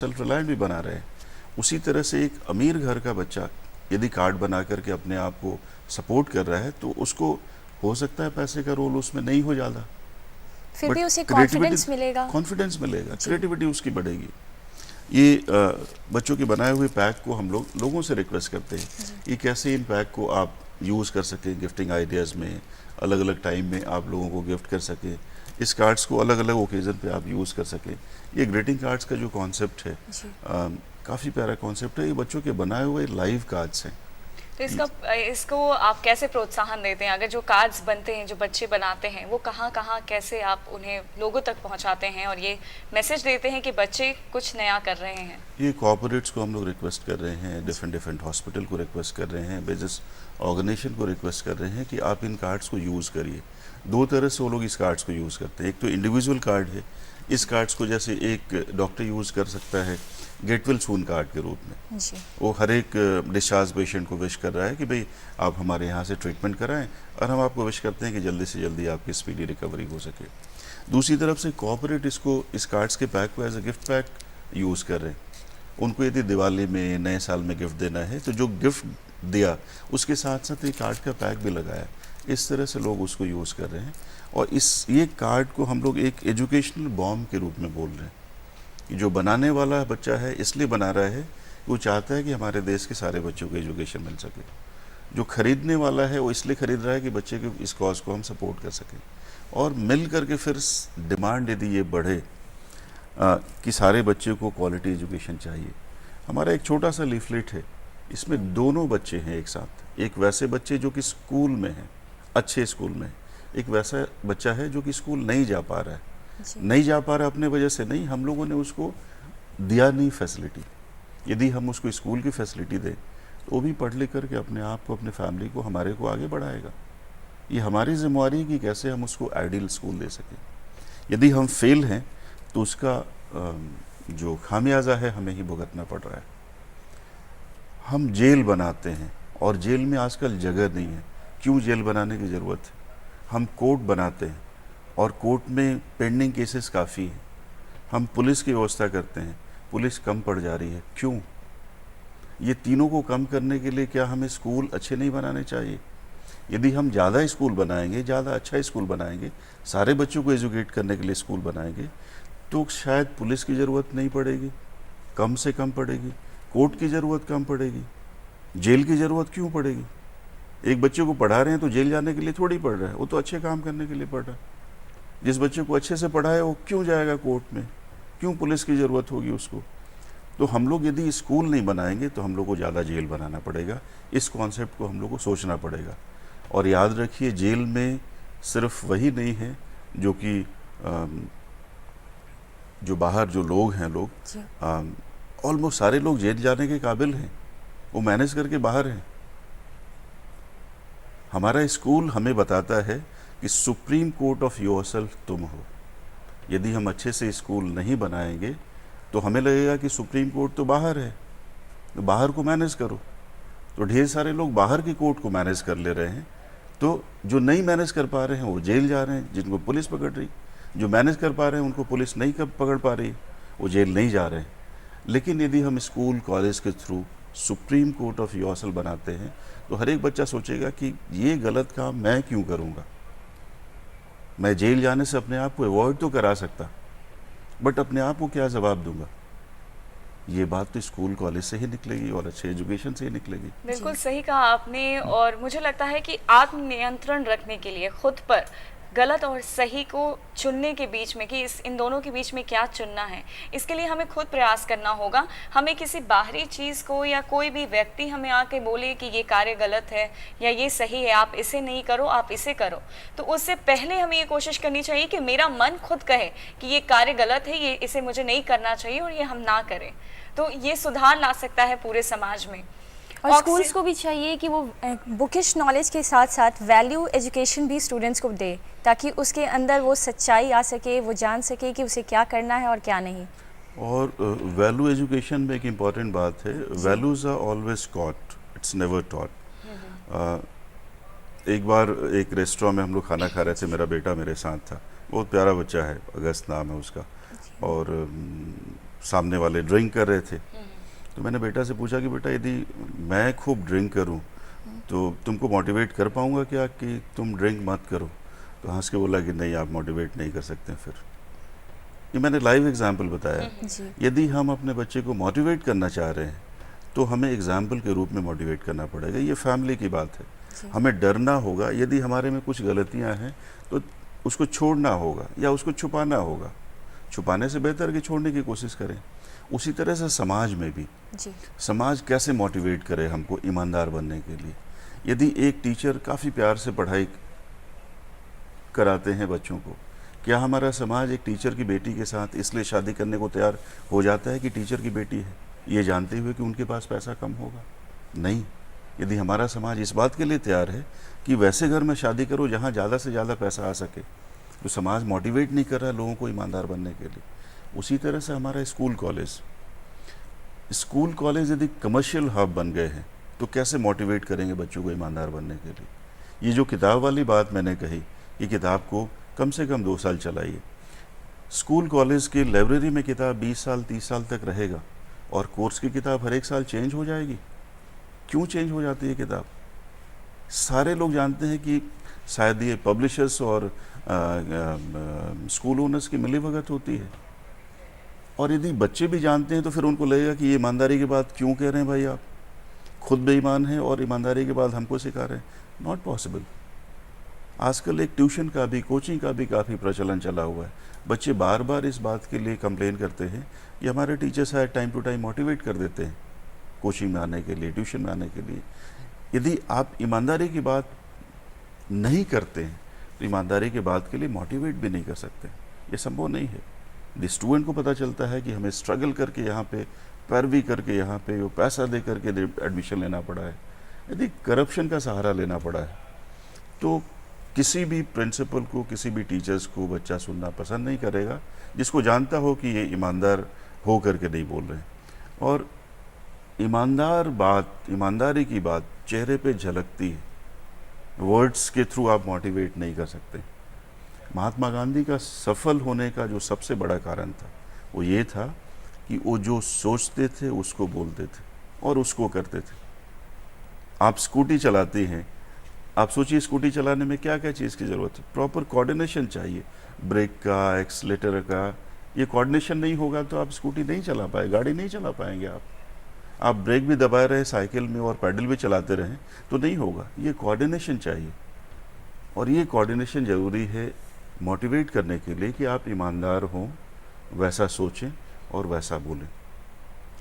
Self reliant भी बना रहे हैं। उसी तरह से एक अमीर घर का बच्चा यदि कार्ड बना करके अपने आप को सपोर्ट कर रहा है तो उसको हो सकता है पैसे का रोल उसमें नहीं हो ज़्यादा, फिर बट भी उसे क्रिएटिविटी कॉन्फिडेंस मिलेगा। क्रिएटिविटी उसकी बढ़ेगी। ये बच्चों के बनाए हुए पैक को हम लोगों से रिक्वेस्ट करते हैं कि कैसे इन पैक को आप यूज़ कर सकें गिफ्टिंग आइडियाज़ में, अलग अलग टाइम में आप लोगों को गिफ्ट कर सकें, इस कार्ड्स को अलग अलग ओकेज़न पे आप यूज़ कर सकें। ये ग्रीटिंग कार्ड्स का जो कॉन्सेप्ट है काफ़ी प्यारा कॉन्सेप्ट है। ये बच्चों के बनाए हुए लाइव कार्ड्स हैं। तो इसको आप कैसे प्रोत्साहन देते हैं? अगर जो कार्ड्स बनते हैं, जो बच्चे बनाते हैं, वो कहाँ कहाँ कैसे आप उन्हें लोगों तक पहुँचाते हैं और ये मैसेज देते हैं कि बच्चे कुछ नया कर रहे हैं? ये कॉर्पोरेट्स को हम लोग रिक्वेस्ट कर रहे हैं, डिफरेंट हॉस्पिटल को रिक्वेस्ट कर रहे हैं, बिजनेस ऑर्गेनाइजेशन को रिक्वेस्ट कर रहे हैं कि आप इन कार्ड्स को यूज़ करिए। दो तरह से वो लोग इस कार्ड्स को यूज़ करते हैं। एक तो इंडिविजुअल कार्ड है, इस कार्ड्स को जैसे एक डॉक्टर यूज़ कर सकता है गेट वेल सून कार्ड के रूप में। वो हर एक डिस्चार्ज पेशेंट को विश कर रहा है कि भाई आप हमारे यहाँ से ट्रीटमेंट कराएं और हम आपको विश करते हैं कि जल्दी से जल्दी आपकी स्पीडी रिकवरी हो सके। दूसरी तरफ से कॉर्पोरेट इसको इस कार्ड्स के पैक को as a gift pack use कर रहे हैं। उनको यदि दिवाली में नए साल में गिफ्ट देना है तो जो गिफ्ट दिया उसके साथ साथ ये कार्ड का पैक भी लगाया। इस तरह से लोग उसको यूज़ कर रहे हैं और ये कार्ड को हम लोग एक एजुकेशनल बॉम्ब के रूप में बोल रहे हैं कि जो बनाने वाला बच्चा है इसलिए बना रहा है कि वो चाहता है कि हमारे देश के सारे बच्चों को एजुकेशन मिल सके। जो खरीदने वाला है वो इसलिए खरीद रहा है कि बच्चे के इस कॉज को हम सपोर्ट कर सकें और मिल करके फिर डिमांड यदि ये बढ़े कि सारे बच्चे को क्वालिटी एजुकेशन चाहिए। हमारा एक छोटा सा लीफलेट है, इसमें दोनों बच्चे हैं एक साथ। एक वैसे बच्चे जो कि स्कूल में हैं, अच्छे स्कूल में, एक वैसा बच्चा है जो कि स्कूल नहीं जा पा रहा है। नहीं जा पा रहा अपने वजह से नहीं, हम लोगों ने उसको दिया नहीं फैसिलिटी। यदि हम उसको स्कूल की फैसिलिटी दें तो वो भी पढ़ लिख करके अपने आप को, अपने फैमिली को, हमारे को आगे बढ़ाएगा। ये हमारी जिम्मेवारी है कि कैसे हम उसको आइडियल स्कूल दे सकें। यदि हम फेल हैं तो उसका जो खामियाजा है हमें ही भुगतना पड़ रहा है। हम जेल बनाते हैं और जेल में आजकल जगह नहीं है। क्यों जेल बनाने की ज़रूरत है? हम कोर्ट बनाते हैं और कोर्ट में पेंडिंग केसेस काफ़ी हैं। हम पुलिस की व्यवस्था करते हैं, पुलिस कम पड़ जा रही है। क्यों? ये तीनों को कम करने के लिए क्या हमें स्कूल अच्छे नहीं बनाने चाहिए? यदि हम ज़्यादा स्कूल बनाएंगे, ज़्यादा अच्छा स्कूल बनाएंगे, सारे बच्चों को एजुकेट करने के लिए स्कूल बनाएंगे तो शायद पुलिस की ज़रूरत नहीं पड़ेगी, कम से कम पड़ेगी, कोर्ट की ज़रूरत कम पड़ेगी, जेल की ज़रूरत क्यों पड़ेगी? एक बच्चे को पढ़ा रहे हैं तो जेल जाने के लिए थोड़ी पढ़ रहा है, वो तो अच्छे काम करने के लिए पढ़ रहा है। जिस बच्चे को अच्छे से पढ़ाए वो क्यों जाएगा कोर्ट में? क्यों पुलिस की ज़रूरत होगी उसको? तो हम लोग यदि स्कूल नहीं बनाएंगे तो हम लोग को ज़्यादा जेल बनाना पड़ेगा। इस कॉन्सेप्ट को हम लोग को सोचना पड़ेगा। और याद रखिए, जेल में सिर्फ वही नहीं है जो कि जो बाहर जो लोग हैं, लोग ऑलमोस्ट सारे लोग जेल जाने के काबिल हैं, वो मैनेज करके बाहर हैं। हमारा स्कूल हमें बताता है कि सुप्रीम कोर्ट ऑफ योरसेल्फ तुम हो। यदि हम अच्छे से स्कूल नहीं बनाएंगे तो हमें लगेगा कि सुप्रीम कोर्ट तो बाहर है, तो बाहर को मैनेज करो। तो ढेर सारे लोग बाहर की कोर्ट को मैनेज कर ले रहे हैं, तो जो नहीं मैनेज कर पा रहे हैं वो जेल जा रहे हैं, जिनको पुलिस पकड़ रही। जो मैनेज कर पा रहे हैं उनको पुलिस नहीं पकड़ पा रही, वो जेल नहीं जा रहे हैं। लेकिन यदि हम स्कूल कॉलेज के through supreme court of yourself बनाते हैं तो हर एक बच्चा सोचेगा कि ये गलत काम मैं क्यों करूँगा। मैं जेल जाने से अपने आप को अवॉइड तो करा सकता, बट अपने आप को क्या जवाब दूंगा? ये बात तो स्कूल कॉलेज से ही निकलेगी और अच्छे एजुकेशन से ही निकलेगी। बिल्कुल सही कहा आपने। और मुझे लगता है कि आत्मनियंत्रण रखने के लिए खुद पर गलत और सही को चुनने के बीच में, कि इन दोनों के बीच में क्या चुनना है, इसके लिए हमें खुद प्रयास करना होगा। हमें किसी बाहरी चीज़ को या कोई भी व्यक्ति हमें आके बोले कि ये कार्य गलत है या ये सही है, आप इसे नहीं करो, आप इसे करो, तो उससे पहले हमें ये कोशिश करनी चाहिए कि मेरा मन खुद कहे कि ये कार्य गलत है, ये इसे मुझे नहीं करना चाहिए और ये हम ना करें। तो ये सुधार ला सकता है पूरे समाज में। और स्कूल्स को भी चाहिए कि वो बुकिश नॉलेज के साथ साथ वैल्यू एजुकेशन भी स्टूडेंट्स को दे, ताकि उसके अंदर वो सच्चाई आ सके, वो जान सके कि उसे क्या करना है और क्या नहीं। और वैल्यू एजुकेशन में एक इम्पॉर्टेंट बात है, values are always caught, it's never taught. एक बार एक रेस्टोरेंट में हम लोग खाना खा रहे थे, मेरा बेटा मेरे साथ था, बहुत प्यारा बच्चा है, अगस्त नाम है उसका, और सामने वाले ड्रिंक कर रहे थे। तो मैंने बेटा से पूछा कि बेटा यदि मैं खूब ड्रिंक करूं तो तुमको मोटिवेट कर पाऊंगा क्या कि तुम ड्रिंक मत करो? तो हंस के बोला कि नहीं, आप मोटिवेट नहीं कर सकते। फिर ये मैंने लाइव एग्जाम्पल बताया। जी यदि हम अपने बच्चे को मोटिवेट करना चाह रहे हैं तो हमें एग्जाम्पल के रूप में मोटिवेट करना पड़ेगा। ये फैमिली की बात है। जी हमें डरना होगा, यदि हमारे में कुछ गलतियां हैं तो उसको छोड़ना होगा या उसको छुपाना होगा। छुपाने से बेहतर कि छोड़ने की कोशिश करें। उसी तरह से समाज में भी, जी समाज कैसे मोटिवेट करे हमको ईमानदार बनने के लिए। यदि एक टीचर काफ़ी प्यार से पढ़ाई कराते हैं बच्चों को, क्या हमारा समाज एक टीचर की बेटी के साथ इसलिए शादी करने को तैयार हो जाता है कि टीचर की बेटी है, ये जानते हुए कि उनके पास पैसा कम होगा? नहीं। यदि हमारा समाज इस बात के लिए तैयार है कि वैसे घर में शादी करो जहाँ ज़्यादा से ज़्यादा पैसा आ सके, तो समाज मोटिवेट नहीं कर रहा है लोगों को ईमानदार बनने के लिए। उसी तरह से हमारा स्कूल कॉलेज यदि कमर्शियल हब बन गए हैं तो कैसे मोटिवेट करेंगे बच्चों को ईमानदार बनने के लिए? ये जो किताब वाली बात मैंने कही, ये किताब को कम से कम 2 साल चलाइए। स्कूल कॉलेज की लाइब्रेरी में किताब 20 साल 30 साल तक रहेगा और कोर्स की किताब हर एक साल चेंज हो जाएगी। क्यों चेंज हो जाती है किताब? सारे लोग जानते हैं कि शायद ये पब्लिशर्स और स्कूल ओनर्स की मिलीभगत होती है। और यदि बच्चे भी जानते हैं तो फिर उनको लगेगा कि ये ईमानदारी की बात क्यों कह रहे हैं भाई, आप खुद बेईमान हैं और ईमानदारी के बाद हमको सिखा रहे हैं। Not possible. आजकल एक ट्यूशन का भी, कोचिंग का भी काफ़ी प्रचलन चला हुआ है। बच्चे बार बार इस बात के लिए कंप्लेन करते हैं कि हमारे टीचर शायद टाइम टू टाइम मोटिवेट कर देते हैं कोचिंग में आने के लिए, ट्यूशन में आने के लिए। यदि आप ईमानदारी की बात नहीं करते हैं तो ईमानदारी की बात के लिए मोटिवेट भी नहीं कर सकते। ये संभव नहीं है। यदि स्टूडेंट को पता चलता है कि हमें स्ट्रगल करके यहाँ पे, पैरवी करके यहाँ पे, वो पैसा दे करके एडमिशन लेना पड़ा है, यदि करप्शन का सहारा लेना पड़ा है, तो किसी भी प्रिंसिपल को, किसी भी टीचर्स को बच्चा सुनना पसंद नहीं करेगा जिसको जानता हो कि ये ईमानदार हो करके नहीं बोल रहे हैं। और ईमानदारी की बात चेहरे पे झलकती है। वर्ड्स के थ्रू आप मोटिवेट नहीं कर सकते। महात्मा गांधी का सफल होने का जो सबसे बड़ा कारण था वो ये था कि वो जो सोचते थे उसको बोलते थे और उसको करते थे। आप स्कूटी चलाते हैं, आप सोचिए स्कूटी चलाने में क्या क्या चीज़ की ज़रूरत है। प्रॉपर कोऑर्डिनेशन चाहिए, ब्रेक का, एक्सीलेटर का। ये कोऑर्डिनेशन नहीं होगा तो आप स्कूटी नहीं चला पाए, गाड़ी नहीं चला पाएंगे। आप ब्रेक भी दबाए रहे साइकिल में और पैडल भी चलाते रहें तो नहीं होगा। ये कोऑर्डिनेशन चाहिए और ये कोऑर्डिनेशन ज़रूरी है मोटिवेट करने के लिए कि आप ईमानदार हों, वैसा सोचें और वैसा बोलें।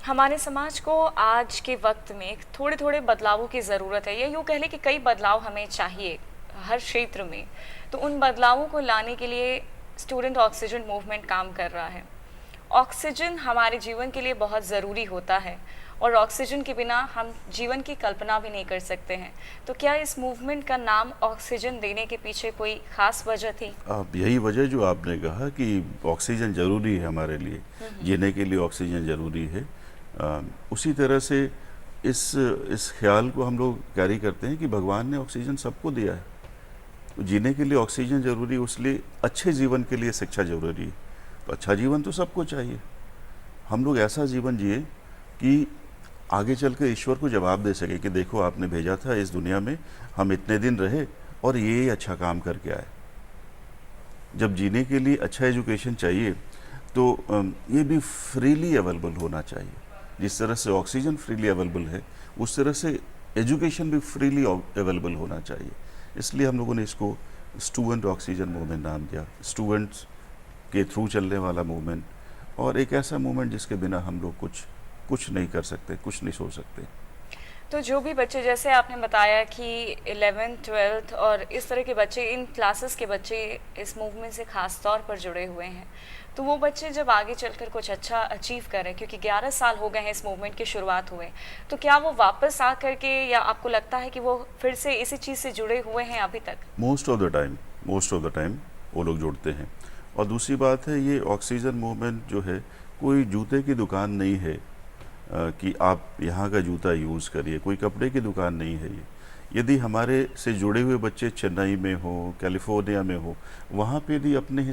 हमारे समाज को आज के वक्त में थोड़े थोड़े बदलावों की ज़रूरत है, या यूँ कह लें कि कई बदलाव हमें चाहिए हर क्षेत्र में। तो उन बदलावों को लाने के लिए स्टूडेंट ऑक्सीजन मूवमेंट काम कर रहा है। ऑक्सीजन हमारे जीवन के लिए बहुत ज़रूरी होता है और ऑक्सीजन के बिना हम जीवन की कल्पना भी नहीं कर सकते हैं। तो क्या इस मूवमेंट का नाम ऑक्सीजन देने के पीछे कोई ख़ास वजह थी? अब यही वजह जो आपने कहा कि ऑक्सीजन ज़रूरी है हमारे लिए, जीने के लिए ऑक्सीजन ज़रूरी है। उसी तरह से इस ख्याल को हम लोग कैरी करते हैं कि भगवान ने ऑक्सीजन सबको दिया है। तो जीने के लिए ऑक्सीजन ज़रूरी, उसलिए अच्छे जीवन के लिए शिक्षा ज़रूरी है। तो अच्छा जीवन तो सबको चाहिए। हम लोग ऐसा जीवन जिए कि आगे चल कर ईश्वर को जवाब दे सके कि देखो आपने भेजा था इस दुनिया में, हम इतने दिन रहे और ये अच्छा काम करके आए। जब जीने के लिए अच्छा एजुकेशन चाहिए तो ये भी फ्रीली अवेलेबल होना चाहिए। जिस तरह से ऑक्सीजन फ्रीली अवेलेबल है उस तरह से एजुकेशन भी फ्रीली अवेलेबल होना चाहिए। इसलिए हम लोगों ने इसको स्टूडेंट ऑक्सीजन मूवमेंट नाम दिया। स्टूडेंट्स के थ्रू चलने वाला मूवमेंट और एक ऐसा मूवमेंट जिसके बिना हम लोग कुछ नहीं कर सकते, कुछ नहीं सोच सकते। तो जो भी बच्चे, जैसे आपने बताया कि 11th 12th और इस तरह के बच्चे, इन क्लासेस के बच्चे इस मूवमेंट से ख़ास तौर पर जुड़े हुए हैं, तो वो बच्चे जब आगे चलकर कुछ अच्छा अचीव करें, क्योंकि 11 साल हो गए हैं इस मूवमेंट की शुरुआत हुए, तो क्या वो वापस आ करके, या आपको लगता है कि वो फिर से इसी चीज़ से जुड़े हुए हैं अभी तक? मोस्ट ऑफ द टाइम वो लोग जुड़ते हैं। और दूसरी बात है, ये ऑक्सीजन मूवमेंट जो है कोई जूते की दुकान नहीं है कि आप यहाँ का जूता यूज़ करिए, कोई कपड़े की दुकान नहीं है ये। यदि हमारे से जुड़े हुए बच्चे चेन्नई में हो, कैलिफोर्निया में हो, वहाँ पे भी अपने